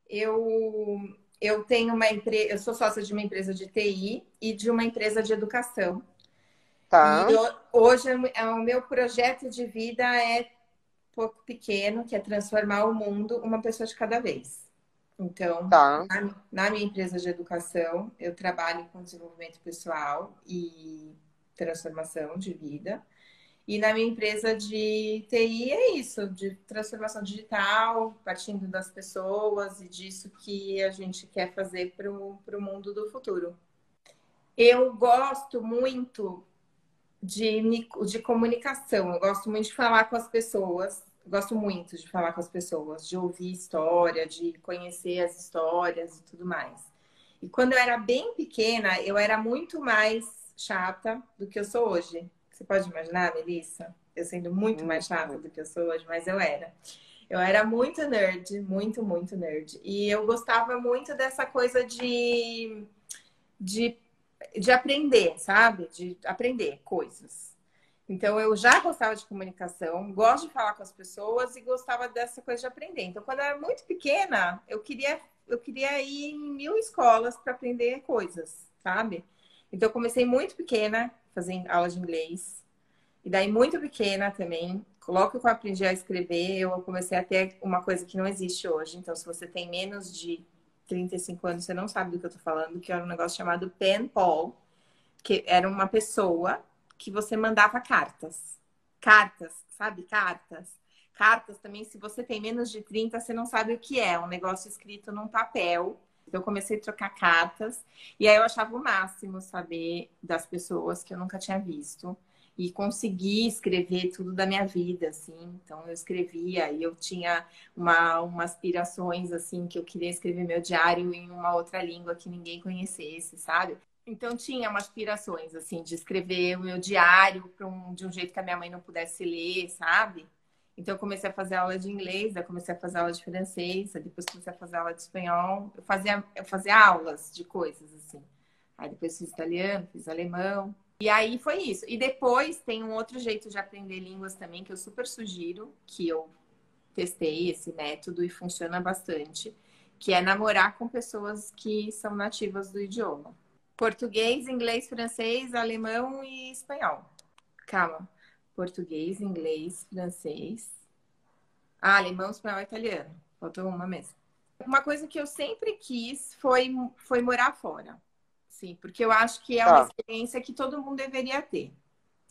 eu tenho uma empresa, eu sou sócia de uma empresa de TI e de uma empresa de educação. E Tá, hoje o meu projeto de vida é pouco pequeno, que é transformar o mundo uma pessoa de cada vez. Então, tá. na minha empresa de educação, eu trabalho com desenvolvimento pessoal e transformação de vida. E na minha empresa de TI é isso, de transformação digital, partindo das pessoas e disso que a gente quer fazer para o mundo do futuro. Eu gosto muito de comunicação. Eu gosto muito de falar com as pessoas. Gosto muito de falar com as pessoas, de ouvir história, de conhecer as histórias e tudo mais. E quando eu era bem pequena, eu era muito mais chata do que eu sou hoje. Você pode imaginar, Melissa? Eu sendo muito mais chata do que eu sou hoje, mas eu era. Eu era muito nerd, muito, muito nerd. E eu gostava muito dessa coisa de de aprender, sabe? De aprender coisas. Então, eu já gostava de comunicação, gosto de falar com as pessoas e gostava dessa coisa de aprender. Então, quando eu era muito pequena, eu queria ir em 1000 escolas para aprender coisas, sabe? Então, eu comecei muito pequena, fazendo aula de inglês. E daí, muito pequena também, logo que eu aprendi a escrever, eu comecei a ter uma coisa que não existe hoje. Então, se você tem menos de 35 anos, você não sabe do que eu tô falando, que era um negócio chamado pen pal, que era uma pessoa que você mandava cartas. Cartas, sabe? Cartas. Cartas também, se você tem menos de 30, você não sabe o que é. Um negócio escrito num papel. Então, eu comecei a trocar cartas. E aí eu achava o máximo saber das pessoas que eu nunca tinha visto. E consegui escrever tudo da minha vida, assim. Então, eu escrevia e eu tinha umas aspirações, assim, que eu queria escrever meu diário em uma outra língua que ninguém conhecesse, sabe? Então tinha umas aspirações, assim, de escrever o meu diário de um jeito que a minha mãe não pudesse ler, sabe? Então eu comecei a fazer aula de inglês, daí comecei a fazer aula de francês, aí depois comecei a fazer aula de espanhol. Eu fazia aulas de coisas, assim. Aí depois fiz italiano, fiz alemão. E aí foi isso. E depois tem um outro jeito de aprender línguas também, que eu super sugiro, que eu testei esse método e funciona bastante, que é namorar com pessoas que são nativas do idioma. Português, inglês, francês, alemão e espanhol. Calma. Português, inglês, francês. Ah, alemão, espanhol e italiano. Faltou uma mesmo. Uma coisa que eu sempre quis foi morar fora. Sim, porque eu acho que é uma Tá, experiência que todo mundo deveria ter.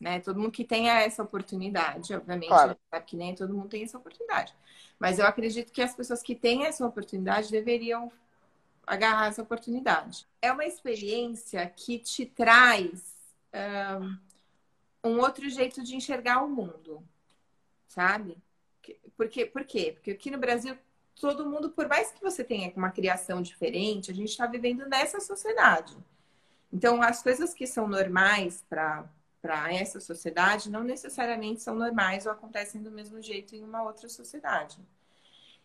Né? Todo mundo que tenha essa oportunidade, obviamente, a claro. gente sabe que nem todo mundo tem essa oportunidade. Mas eu acredito que as pessoas que têm essa oportunidade deveriam agarrar essa oportunidade. É uma experiência que te traz um outro jeito de enxergar o mundo, sabe? Por quê? Porque aqui no Brasil, todo mundo, por mais que você tenha uma criação diferente, a gente está vivendo nessa sociedade. Então, as coisas que são normais para essa sociedade não necessariamente são normais ou acontecem do mesmo jeito em uma outra sociedade.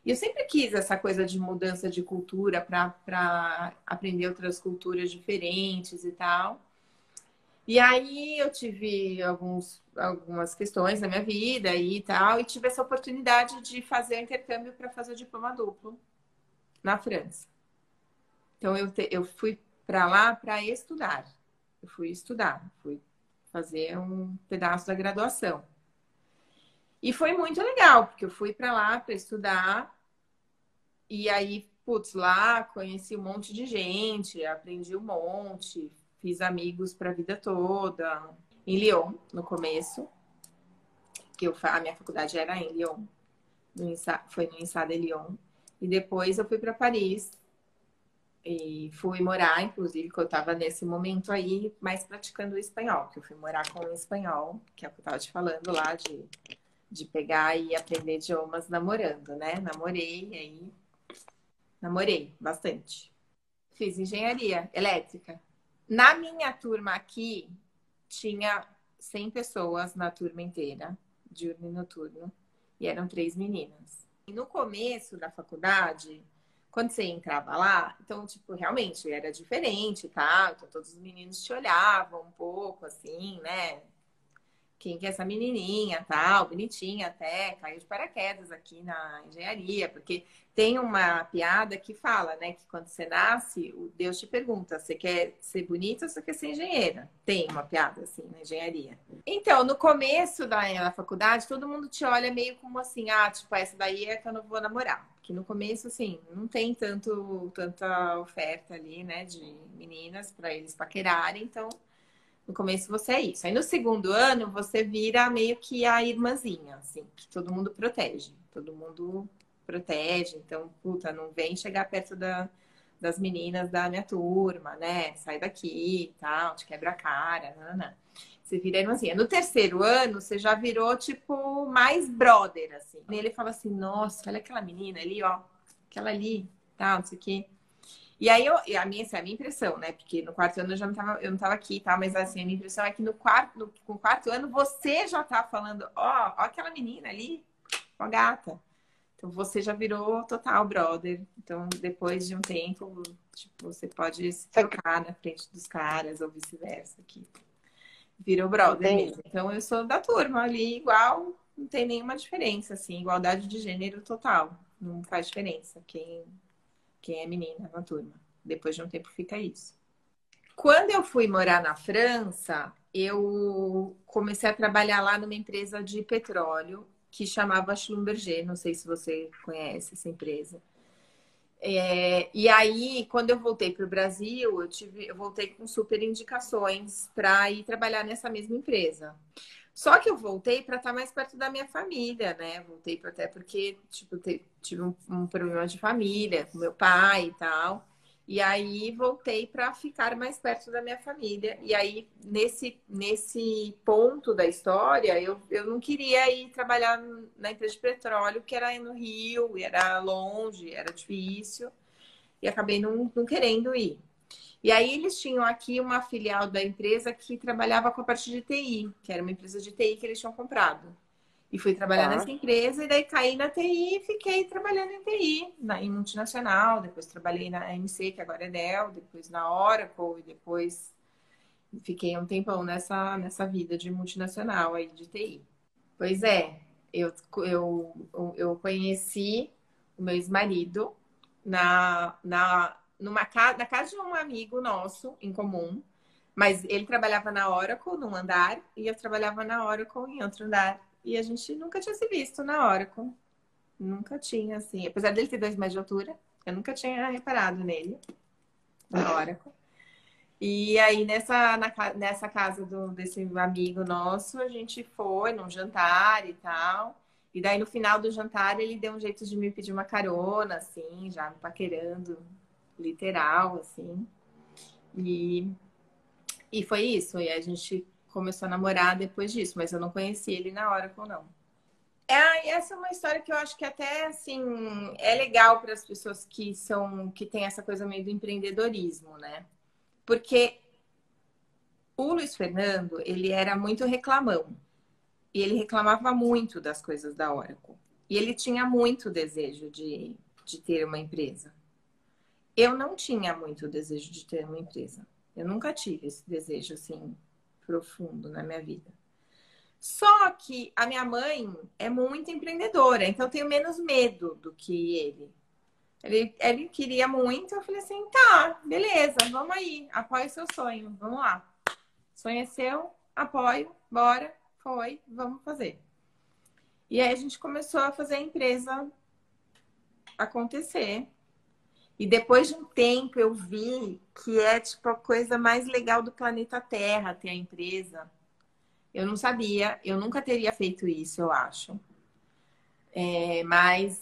E eu sempre quis essa coisa de mudança de cultura para aprender outras culturas diferentes e tal. E aí eu tive algumas questões na minha vida e tal, e tive essa oportunidade de fazer o intercâmbio para fazer o diploma duplo na França. Então eu fui para lá para estudar. Eu fui estudar, fui fazer um pedaço da graduação. E foi muito legal, porque eu fui para lá para estudar. E aí, putz, lá conheci um monte de gente, aprendi um monte, fiz amigos para a vida toda. Em Lyon, no começo, a minha faculdade era em Lyon, foi no INSA de Lyon. E depois eu fui para Paris e fui morar, inclusive, que eu estava nesse momento aí, mais praticando o espanhol, que eu fui morar com o espanhol, que é o que eu estava te falando lá, de pegar e aprender idiomas namorando, né? Namorei bastante. Fiz engenharia elétrica. Na minha turma aqui, tinha 100 pessoas na turma inteira, diurno e noturno, e eram 3 meninas. E no começo da faculdade, quando você entrava lá, então, tipo, realmente era diferente, tá? Então, todos os meninos te olhavam um pouco, assim, né? quem que é essa menininha, tal, bonitinha até, caiu de paraquedas aqui na engenharia, porque tem uma piada que fala, né, que quando você nasce, o Deus te pergunta, você quer ser bonita ou você quer ser engenheira? Tem uma piada assim na engenharia. Então, no começo da faculdade, todo mundo te olha meio como assim, ah, tipo, essa daí é que eu não vou namorar. Porque no começo, assim, não tem tanta oferta ali, né, de meninas para eles paquerarem, então no começo você é isso. Aí no segundo ano você vira meio que a irmãzinha, assim, que todo mundo protege. Todo mundo protege. Então, puta, não vem chegar perto das meninas da minha turma, né? Sai daqui e tal, te quebra a cara, não. Você vira a irmãzinha. No terceiro ano, você já virou, tipo, mais brother, assim. E ele fala assim, nossa, olha aquela menina ali, ó. Aquela ali, tal, não sei o quê. E aí, a minha impressão, né? Porque no quarto ano eu não tava aqui, tá? Mas assim, a minha impressão é que no quarto ano você já tá falando, ó aquela menina ali, ó a gata. Então você já virou total brother. Então, depois de um tempo, tipo, você pode se trocar na frente dos caras ou vice-versa aqui. Virou brother Entendi. mesmo. Então eu sou da turma ali, igual, não tem nenhuma diferença, assim, igualdade de gênero total. Não faz diferença quem é menina na turma. Depois de um tempo fica isso. Quando eu fui morar na França, eu comecei a trabalhar lá numa empresa de petróleo que chamava Schlumberger. Não sei se você conhece essa empresa. E aí, quando eu voltei para o Brasil, eu voltei com super indicações para ir trabalhar nessa mesma empresa. Só que eu voltei para estar mais perto da minha família, né? Voltei até porque tipo, tive um problema de família com meu pai e tal. E aí voltei para ficar mais perto da minha família. E aí, nesse ponto da história, eu não queria ir trabalhar na empresa de petróleo, que era no Rio, era longe, era difícil, e acabei não querendo ir. E aí eles tinham aqui uma filial da empresa que trabalhava com a parte de TI, que era uma empresa de TI que eles tinham comprado. E fui trabalhar Tá. nessa empresa e daí caí na TI e fiquei trabalhando em TI, em multinacional, depois trabalhei na MC, que agora é Dell, depois na Oracle e depois fiquei um tempão nessa vida de multinacional aí de TI. Pois é, eu conheci o meu ex-marido na casa de um amigo nosso em comum, mas ele trabalhava na Oracle num andar e eu trabalhava na Oracle em outro andar. E a gente nunca tinha se visto na Oracle. Nunca tinha, assim. Apesar dele ter 2 metros de altura, eu nunca tinha reparado nele na Oracle. E aí, nessa casa desse amigo nosso, a gente foi num jantar e tal. E daí, no final do jantar, ele deu um jeito de me pedir uma carona, assim, já me paquerando, literal, assim. E, e foi isso. E a gente começou a namorar depois disso, mas eu não conheci ele na hora, não. E essa é uma história que eu acho que até, assim, é legal para as pessoas que têm essa coisa meio do empreendedorismo, né? Porque o Luiz Fernando, ele era muito reclamão. E ele reclamava muito das coisas da Oracle. E ele tinha muito desejo de ter uma empresa. Eu não tinha muito desejo de ter uma empresa. Eu nunca tive esse desejo, assim, profundo na minha vida. Só que a minha mãe é muito empreendedora, então eu tenho menos medo do que ele. Ele queria muito, eu falei assim, tá, beleza, vamos aí, apoio o seu sonho, vamos lá. Sonho é seu, apoio, bora, foi, vamos fazer. E aí a gente começou a fazer a empresa acontecer. E depois de um tempo eu vi que é tipo a coisa mais legal do planeta Terra ter a empresa. Eu não sabia, eu nunca teria feito isso, eu acho. Mas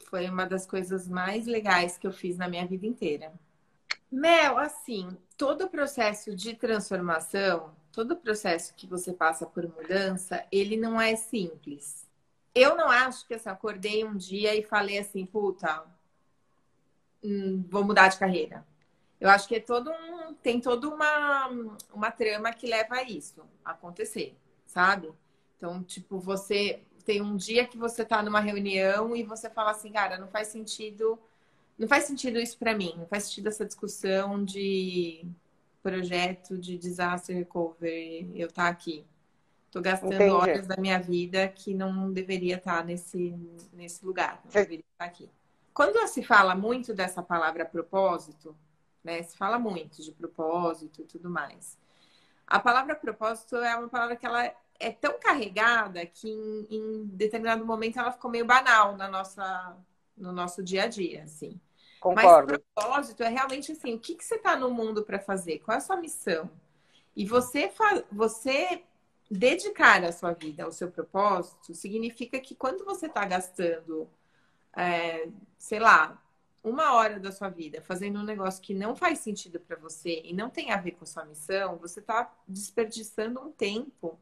foi uma das coisas mais legais que eu fiz na minha vida inteira. Mel, assim, todo o processo de transformação, todo o processo que você passa por mudança, ele não é simples. Eu não acho que assim, acordei um dia e falei assim, puta, vou mudar de carreira. Eu acho que tem toda uma trama que leva a isso a acontecer, sabe? Então, tipo, você tem um dia que você tá numa reunião e você fala assim, cara, não faz sentido isso para mim, não faz sentido essa discussão de projeto de disaster recovery, eu tá aqui. Tô gastando Entendi. horas da minha vida que não deveria estar nesse lugar, não Você- deveria estar aqui. Quando se fala muito dessa palavra propósito, né? Se fala muito de propósito e tudo mais. A palavra propósito é uma palavra que ela é tão carregada que em determinado momento ela ficou meio banal no nosso dia a dia, assim. Mas Concordo. propósito é realmente assim, o que que você está no mundo para fazer? Qual é a sua missão? E você dedicar a sua vida ao seu propósito significa que quando você está gastando, sei lá, 1 hora da sua vida fazendo um negócio que não faz sentido para você e não tem a ver com a sua missão, você está desperdiçando um tempo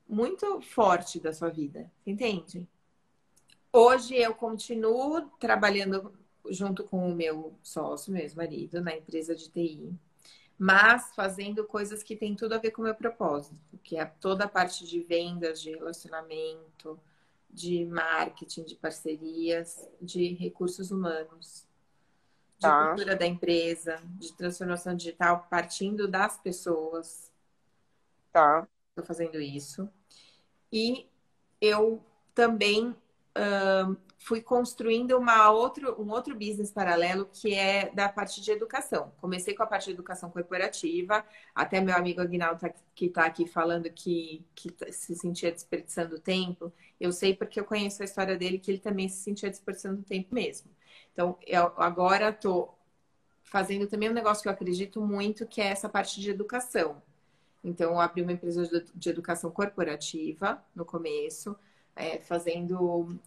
muito forte da sua vida, entende? Hoje eu continuo trabalhando junto com o meu sócio, meu ex-marido, na empresa de TI, mas fazendo coisas que têm tudo a ver com o meu propósito, que é toda a parte de vendas, de relacionamento, de marketing, de parcerias, de recursos humanos, de Tá, cultura da empresa, de transformação digital, partindo das pessoas. tá, Estou fazendo isso. E eu também fui construindo um outro business paralelo que é da parte de educação. Comecei com a parte de educação corporativa, até meu amigo Aguinaldo que está aqui falando que se sentia desperdiçando tempo. Eu sei porque eu conheço a história dele, que ele também se sentia desperdiçando tempo mesmo. Então, eu agora estou fazendo também um negócio que eu acredito muito, que é essa parte de educação. Então, eu abri uma empresa de educação corporativa no começo, fazendo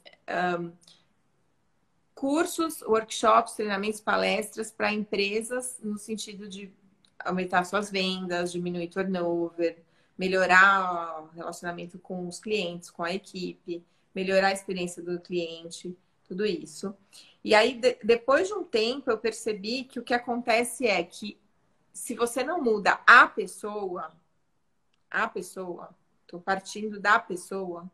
cursos, workshops, treinamentos, palestras para empresas no sentido de aumentar suas vendas, diminuir turnover, melhorar o relacionamento com os clientes, com a equipe, melhorar a experiência do cliente, tudo isso. E aí, depois de um tempo, eu percebi que o que acontece é que se você não muda a pessoa, tô partindo da pessoa,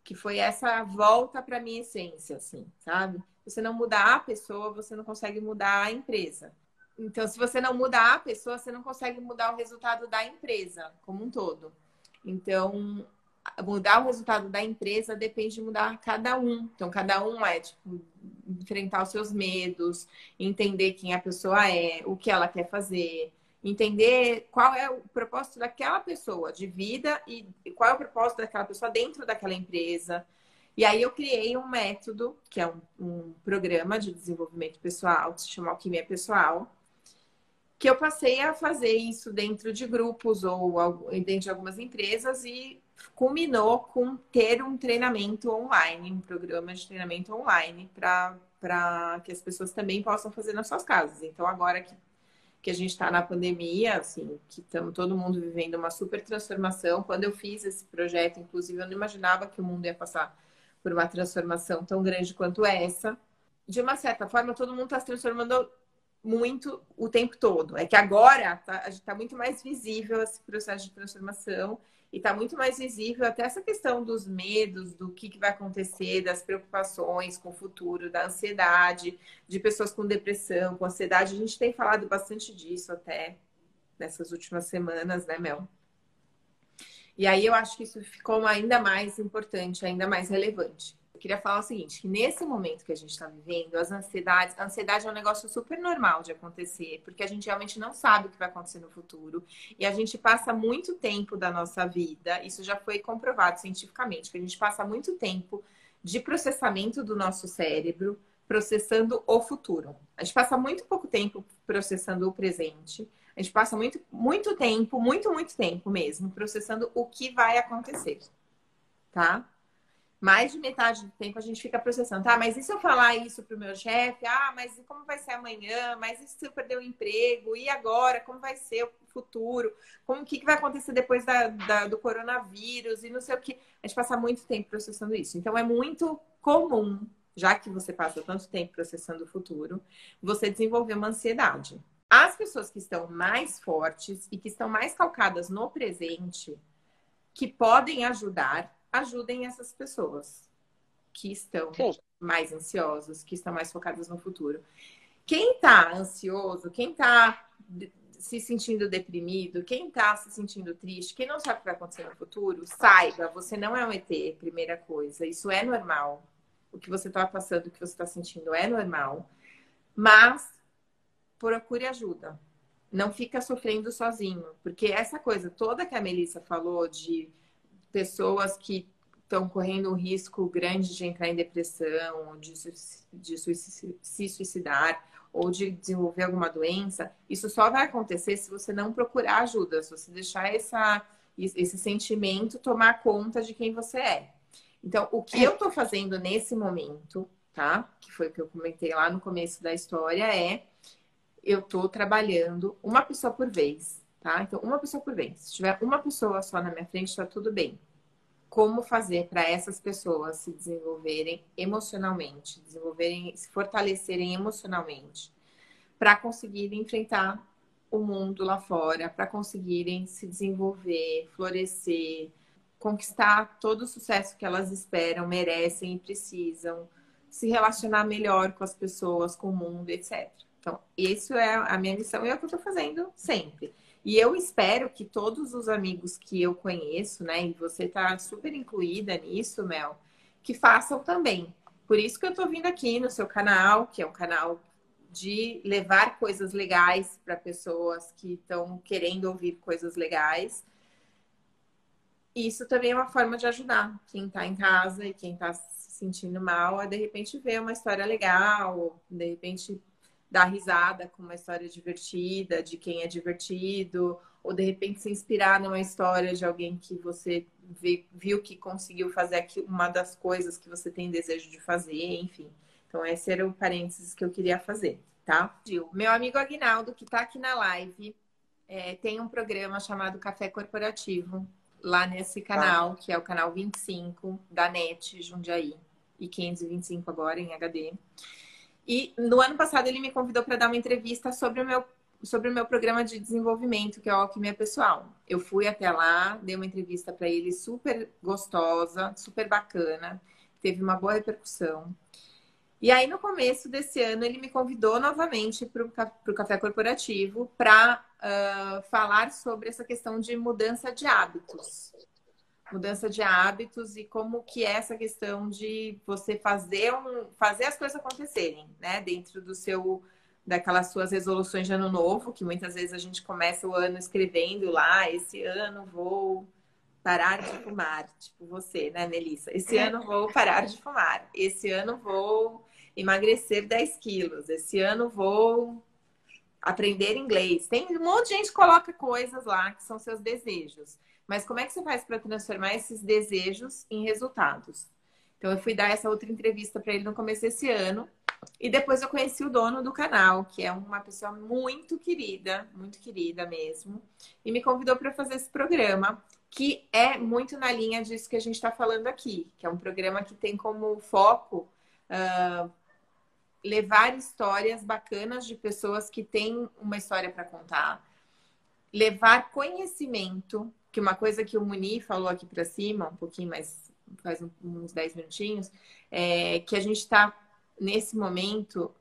que foi essa volta para minha essência, assim, sabe? Você não mudar a pessoa, você não consegue mudar a empresa. Então, se você não mudar a pessoa, você não consegue mudar o resultado da empresa como um todo. Então, mudar o resultado da empresa depende de mudar cada um. Então, cada um é, tipo, enfrentar os seus medos, entender quem a pessoa é, o que ela quer fazer, entender qual é o propósito daquela pessoa de vida e qual é o propósito daquela pessoa dentro daquela empresa. E aí eu criei um método, que é um programa de desenvolvimento pessoal, que se chama Alquimia Pessoal, que eu passei a fazer isso dentro de grupos ou dentro de algumas empresas e culminou com ter um treinamento online, um programa de treinamento online para que as pessoas também possam fazer nas suas casas. Então, agora que a gente está na pandemia, assim, que estamos todo mundo vivendo uma super transformação. Quando eu fiz esse projeto, inclusive, eu não imaginava que o mundo ia passar por uma transformação tão grande quanto essa. De uma certa forma, todo mundo está se transformando muito o tempo todo. É que agora a gente está muito mais visível esse processo de transformação e está muito mais visível até essa questão dos medos, do que vai acontecer, das preocupações com o futuro, da ansiedade, de pessoas com depressão, com ansiedade. A gente tem falado bastante disso até nessas últimas semanas, né, Mel? E aí eu acho que isso ficou ainda mais importante, ainda mais relevante. Eu queria falar o seguinte, que nesse momento que a gente está vivendo, a ansiedade é um negócio super normal de acontecer, porque a gente realmente não sabe o que vai acontecer no futuro, e a gente passa muito tempo da nossa vida, isso já foi comprovado cientificamente, que a gente passa muito tempo de processamento do nosso cérebro, processando o futuro. A gente passa muito pouco tempo processando o presente. A gente passa muito tempo, muito tempo mesmo, processando o que vai acontecer, tá? Mais de metade do tempo a gente fica processando, tá? Mas e se eu falar isso pro meu chefe? Ah, mas como vai ser amanhã? Mas e se eu perder o emprego? E agora? Como vai ser o futuro? O que vai acontecer depois do coronavírus? E não sei o que. A gente passa muito tempo processando isso. Então é muito comum, já que você passa tanto tempo processando o futuro, você desenvolver uma ansiedade. As pessoas que estão mais fortes e que estão mais calcadas no presente, que podem ajudar, ajudem essas pessoas que estão sim. mais ansiosas, que estão mais focadas no futuro. Quem está ansioso, quem está se sentindo deprimido, quem tá se sentindo triste, quem não sabe o que vai acontecer no futuro, saiba, você não é um ET, primeira coisa. Isso é normal. O que você tá passando, o que você tá sentindo é normal. Mas procure ajuda. Não fica sofrendo sozinho. Porque essa coisa toda que a Melissa falou de pessoas que estão correndo um risco grande de entrar em depressão, de se suicidar ou de desenvolver alguma doença, isso só vai acontecer se você não procurar ajuda, se você deixar esse sentimento tomar conta de quem você é. Então, o que eu tô fazendo nesse momento, tá? Que foi o que eu comentei lá no começo da história, eu tô trabalhando uma pessoa por vez, tá? Então, uma pessoa por vez. Se tiver uma pessoa só na minha frente, tá tudo bem. Como fazer para essas pessoas se desenvolverem emocionalmente, se fortalecerem emocionalmente, para conseguirem enfrentar o mundo lá fora, para conseguirem se desenvolver, florescer, conquistar todo o sucesso que elas esperam, merecem e precisam, se relacionar melhor com as pessoas, com o mundo, etc. Então, isso é a minha missão e é o que eu estou fazendo sempre. E eu espero que todos os amigos que eu conheço, né, e você tá super incluída nisso, Mel, que façam também. Por isso que eu tô vindo aqui no seu canal, que é um canal de levar coisas legais para pessoas que estão querendo ouvir coisas legais. Isso também é uma forma de ajudar quem está em casa e quem está se sentindo mal a de repente ver uma história legal, de repente dar risada com uma história divertida, de quem é divertido, ou de repente se inspirar numa história de alguém que você viu que conseguiu fazer aqui uma das coisas que você tem desejo de fazer, enfim. Então, esse era o parênteses que eu queria fazer, tá? Gil, meu amigo Aguinaldo, que está aqui na live, tem um programa chamado Café Corporativo, lá nesse canal, que é o canal 25 da NET Jundiaí, e 525 agora em HD. E no ano passado ele me convidou para dar uma entrevista sobre o meu programa de desenvolvimento, que é o Alquimia Pessoal. Eu fui até lá, dei uma entrevista para ele super gostosa, super bacana, teve uma boa repercussão. E aí, no começo desse ano, ele me convidou novamente para o Café Corporativo para falar sobre essa questão de mudança de hábitos. Mudança de hábitos e como que é essa questão de você fazer as coisas acontecerem, né? Dentro daquelas suas resoluções de ano novo, que muitas vezes a gente começa o ano escrevendo lá, esse ano vou parar de fumar, tipo você, né, Melissa? Esse ano vou parar de fumar. Esse ano vou emagrecer 10 quilos. Esse ano vou aprender inglês. Tem um monte de gente que coloca coisas lá que são seus desejos. Mas como é que você faz para transformar esses desejos em resultados? Então, eu fui dar essa outra entrevista para ele no começo desse ano. E depois eu conheci o dono do canal, que é uma pessoa muito querida mesmo. E me convidou para fazer esse programa, que é muito na linha disso que a gente está falando aqui. Que é um programa que tem como foco levar histórias bacanas de pessoas que têm uma história para contar. Levar conhecimento, que uma coisa que o Muni falou aqui para cima, um pouquinho mais, faz uns 10 minutinhos, que a gente está, nesse momento,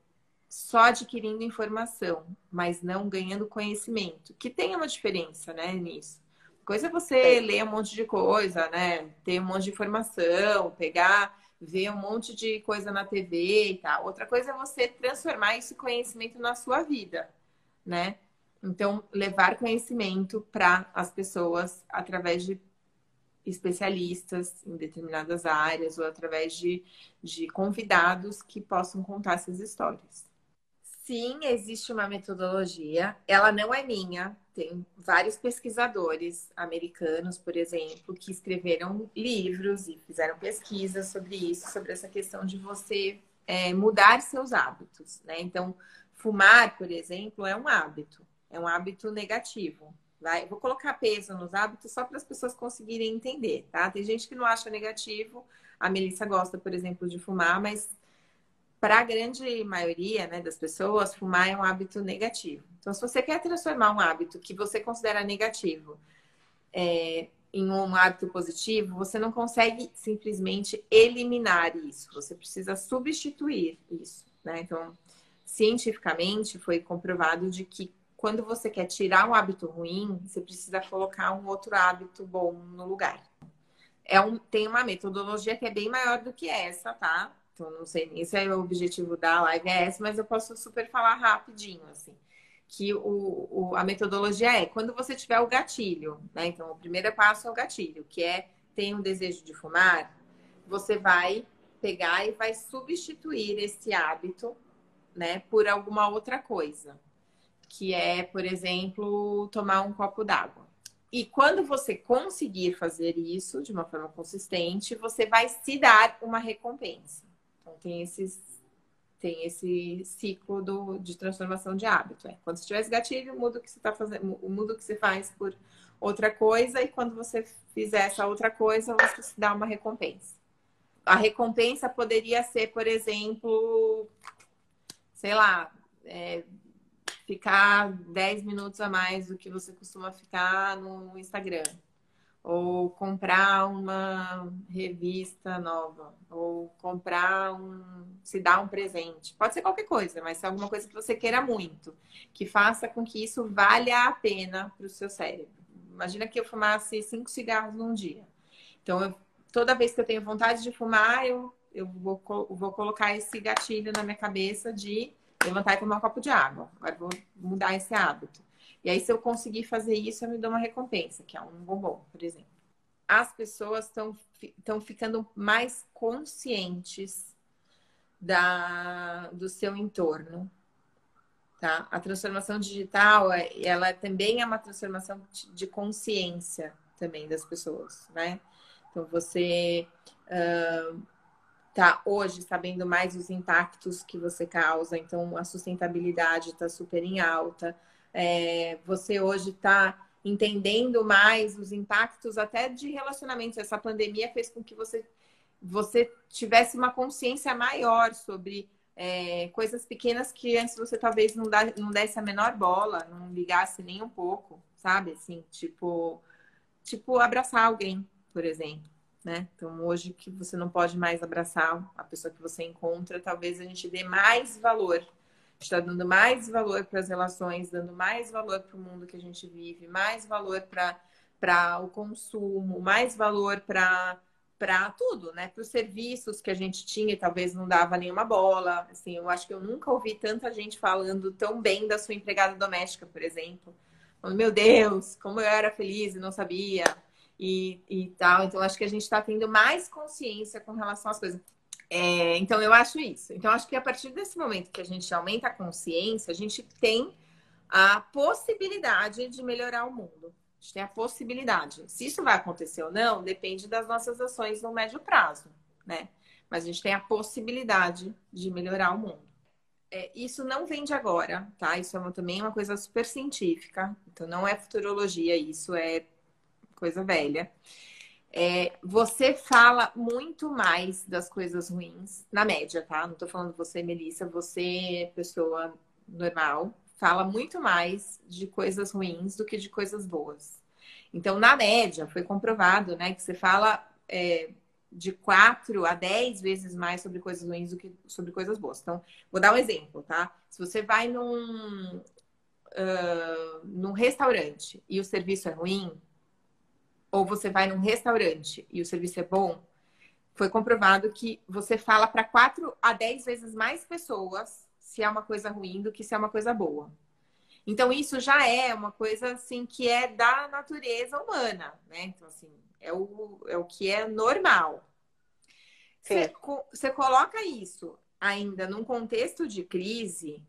só adquirindo informação, mas não ganhando conhecimento, que tem uma diferença, né, nisso. Coisa é você ler um monte de coisa, né, ter um monte de informação, ver um monte de coisa na TV e tal. Outra coisa é você transformar esse conhecimento na sua vida, né? Então, levar conhecimento para as pessoas através de especialistas em determinadas áreas ou através de convidados que possam contar essas histórias. Sim, existe uma metodologia. Ela não é minha. Tem vários pesquisadores americanos, por exemplo, que escreveram livros e fizeram pesquisas sobre isso, sobre essa questão de você mudar seus hábitos, né? Então, fumar, por exemplo, é um hábito negativo. Vou colocar peso nos hábitos só para as pessoas conseguirem entender, tá? Tem gente que não acha negativo. A Melissa gosta, por exemplo, de fumar, mas para a grande maioria, né, das pessoas, fumar é um hábito negativo. Então, se você quer transformar um hábito que você considera negativo em um hábito positivo, você não consegue simplesmente eliminar isso. Você precisa substituir isso, né? Então, cientificamente, foi comprovado de que quando você quer tirar um hábito ruim, você precisa colocar um outro hábito bom no lugar. Tem uma metodologia que é bem maior do que essa, tá? Então, não sei nem se é o objetivo da live é esse, mas eu posso super falar rapidinho, assim. Que a metodologia é quando você tiver o gatilho, né? Então, o primeiro passo é o gatilho, que é tem um desejo de fumar, você vai pegar e vai substituir esse hábito, né, por alguma outra coisa, que é, por exemplo, tomar um copo d'água. E quando você conseguir fazer isso de uma forma consistente, você vai se dar uma recompensa. Então, tem esse ciclo de transformação de hábito. Quando você tiver esse gatilho, muda o que você está fazendo, muda o que você faz por outra coisa, e quando você fizer essa outra coisa, você se dá uma recompensa. A recompensa poderia ser, por exemplo, sei lá, ficar 10 minutos a mais do que você costuma ficar no Instagram. Ou comprar uma revista nova. Ou se dar um presente. Pode ser qualquer coisa, mas se é alguma coisa que você queira muito. Que faça com que isso valha a pena para o seu cérebro. Imagina que eu fumasse 5 cigarros num dia. Então, toda vez que eu tenho vontade de fumar, eu vou colocar esse gatilho na minha cabeça de levantar e tomar um copo de água. Agora vou mudar esse hábito. E aí, se eu conseguir fazer isso, eu me dou uma recompensa, que é um bombom, por exemplo. As pessoas estão ficando mais conscientes do seu entorno, tá? A transformação digital, ela também é uma transformação de consciência também das pessoas, né? Então, você tá hoje sabendo mais os impactos que você causa, então a sustentabilidade está super em alta. Você hoje está entendendo mais os impactos até de relacionamentos. Essa pandemia fez com que você tivesse uma consciência maior sobre coisas pequenas que antes você talvez não desse a menor bola, não ligasse nem um pouco, sabe? Assim, tipo abraçar alguém, por exemplo. Né? Então, hoje que você não pode mais abraçar a pessoa que você encontra, talvez a gente dê mais valor. Está dando mais valor para as relações, dando mais valor para o mundo que a gente vive, mais valor para o consumo, mais valor para tudo, né? Para os serviços que a gente tinha e talvez não dava nenhuma bola. Assim, eu acho que eu nunca ouvi tanta gente falando tão bem da sua empregada doméstica, por exemplo. Falando, meu Deus, como eu era feliz e não sabia. E tal. Então, acho que a gente está tendo mais consciência com relação às coisas. Então, eu acho isso. Então, acho que a partir desse momento que a gente aumenta a consciência, a gente tem a possibilidade de melhorar o mundo. A gente tem a possibilidade. Se isso vai acontecer ou não, depende das nossas ações no médio prazo, né? Mas a gente tem a possibilidade de melhorar o mundo. Isso não vem de agora, tá? Isso também uma coisa super científica. Então, não é futurologia, isso é coisa velha. Você fala muito mais das coisas ruins, na média, tá? Não tô falando você, Melissa, você, pessoa normal, fala muito mais de coisas ruins do que de coisas boas. Então, na média, foi comprovado, né, que você fala de 4 a 10 vezes mais sobre coisas ruins do que sobre coisas boas. Então, vou dar um exemplo, tá? Se você vai num restaurante e o serviço é ruim, ou você vai num restaurante e o serviço é bom, foi comprovado que você fala para 4 a 10 vezes mais pessoas se é uma coisa ruim do que se é uma coisa boa. Então, isso já é uma coisa, assim, que é da natureza humana, né? Então, assim, é o que é normal. Você coloca isso ainda num contexto de crise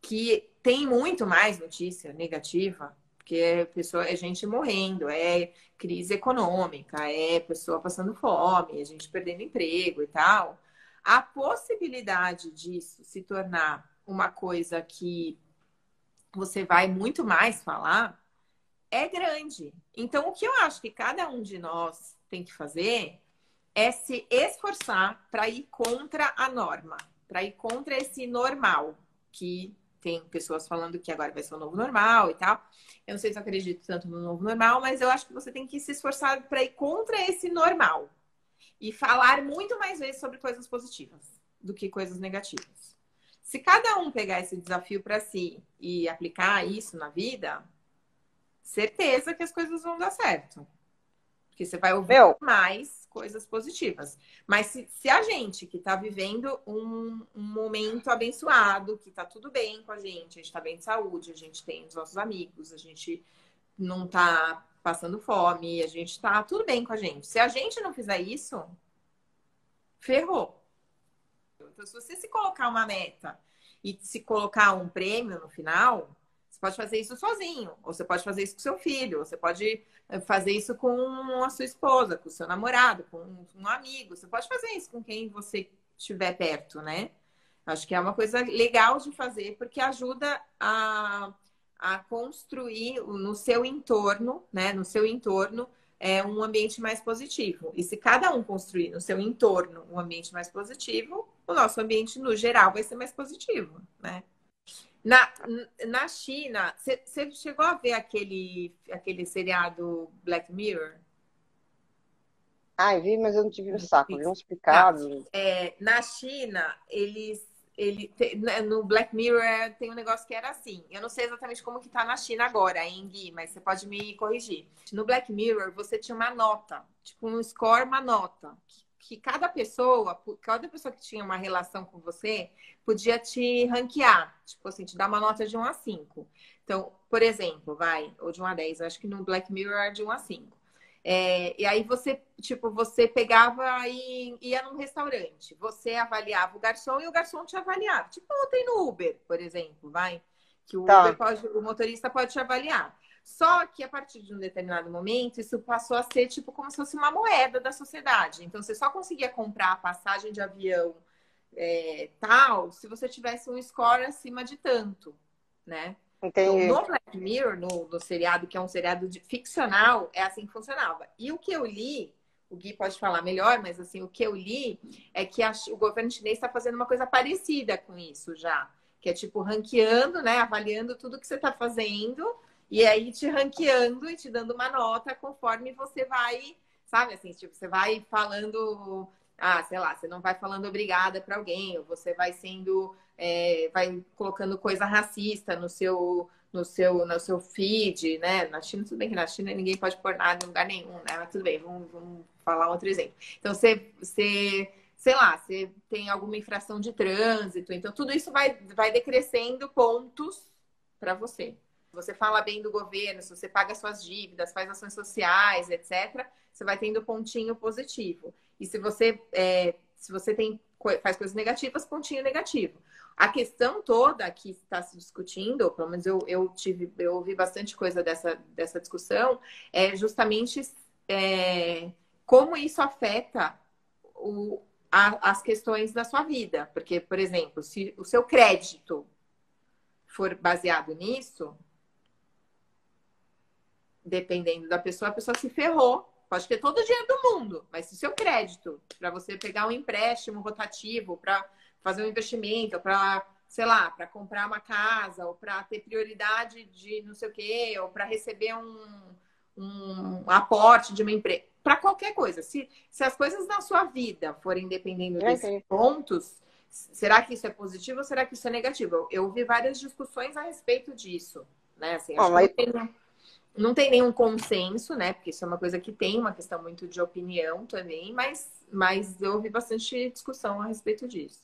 que tem muito mais notícia negativa, porque é gente morrendo, é crise econômica, é pessoa passando fome, é gente perdendo emprego e tal. A possibilidade disso se tornar uma coisa que você vai muito mais falar é grande. Então, o que eu acho que cada um de nós tem que fazer é se esforçar para ir contra a norma, para ir contra esse normal que tem pessoas falando que agora vai ser o novo normal e tal. Eu não sei se eu acredito tanto no novo normal, mas eu acho que você tem que se esforçar para ir contra esse normal e falar muito mais vezes sobre coisas positivas do que coisas negativas. Se cada um pegar esse desafio para si e aplicar isso na vida, certeza que as coisas vão dar certo. Porque você vai ouvir mais coisas positivas. Mas se a gente que está vivendo um momento abençoado, que está tudo bem com a gente está bem de saúde, a gente tem os nossos amigos, a gente não está passando fome, a gente está tudo bem com a gente. Se a gente não fizer isso, ferrou. Então, se você se colocar uma meta e se colocar um prêmio no final, você pode fazer isso sozinho, ou você pode fazer isso com seu filho, ou você pode fazer isso com a sua esposa, com o seu namorado, com um amigo. Você pode fazer isso com quem você estiver perto, né? Acho que é uma coisa legal de fazer, porque ajuda a construir no seu entorno, né? No seu entorno, um ambiente mais positivo. E se cada um construir no seu entorno um ambiente mais positivo, o nosso ambiente, no geral, vai ser mais positivo, né? Na China, você chegou a ver aquele seriado Black Mirror? Ai, vi, mas eu não tive o saco. Vi uns picados. Na China, no Black Mirror tem um negócio que era assim. Eu não sei exatamente como que tá na China agora, hein, Gui, mas você pode me corrigir. No Black Mirror, você tinha uma nota, tipo um score, uma nota. Que cada pessoa que tinha uma relação com você podia te ranquear. Tipo assim, te dar uma nota de 1 a 5. Então, por exemplo, ou de 1 a 10. Acho que no Black Mirror é de 1 a 5. E aí você pegava e ia num restaurante. Você avaliava o garçom e o garçom te avaliava. Tipo ontem no Uber, por exemplo, que o Uber o motorista pode te avaliar. Só que a partir de um determinado momento, isso passou a ser tipo como se fosse uma moeda da sociedade. Então, você só conseguia comprar a passagem de avião tal se você tivesse um score acima de tanto, né? Então, no Black Mirror, no seriado, que é um seriado ficcional, é assim que funcionava. E o que eu li, o Gui pode falar melhor, mas assim, o que eu li é que o governo chinês está fazendo uma coisa parecida com isso já. Que é tipo ranqueando, né? Avaliando tudo que você está fazendo e aí te ranqueando e te dando uma nota conforme você vai, sabe? Assim, tipo, você vai falando, sei lá, você não vai falando obrigada para alguém, ou você vai sendo, vai colocando coisa racista no seu feed, né? Na China, tudo bem que na China ninguém pode pôr nada em lugar nenhum, né? Mas tudo bem, vamos falar outro exemplo. Então, sei lá, você tem alguma infração de trânsito, então tudo isso vai decrescendo pontos para você. Se você fala bem do governo, se você paga suas dívidas, faz ações sociais, etc., você vai tendo pontinho positivo. E se você faz coisas negativas, pontinho negativo. A questão toda que está se discutindo, pelo menos eu ouvi bastante coisa dessa discussão, é justamente como isso afeta as questões da sua vida. Porque, por exemplo, se o seu crédito for baseado nisso, dependendo da pessoa, a pessoa se ferrou. Pode ter todo o dinheiro do mundo, mas se o seu crédito, para você pegar um empréstimo rotativo, para fazer um investimento, para, sei lá, para comprar uma casa, ou para ter prioridade de não sei o quê, ou para receber um aporte de uma empresa, para qualquer coisa. Se as coisas na sua vida forem dependendo desses pontos, será que isso é positivo ou será que isso é negativo? Eu ouvi várias discussões a respeito disso, né? Assim, acho que não tem nenhum consenso, né? Porque isso é uma coisa que tem uma questão muito de opinião também, mas eu ouvi bastante discussão a respeito disso.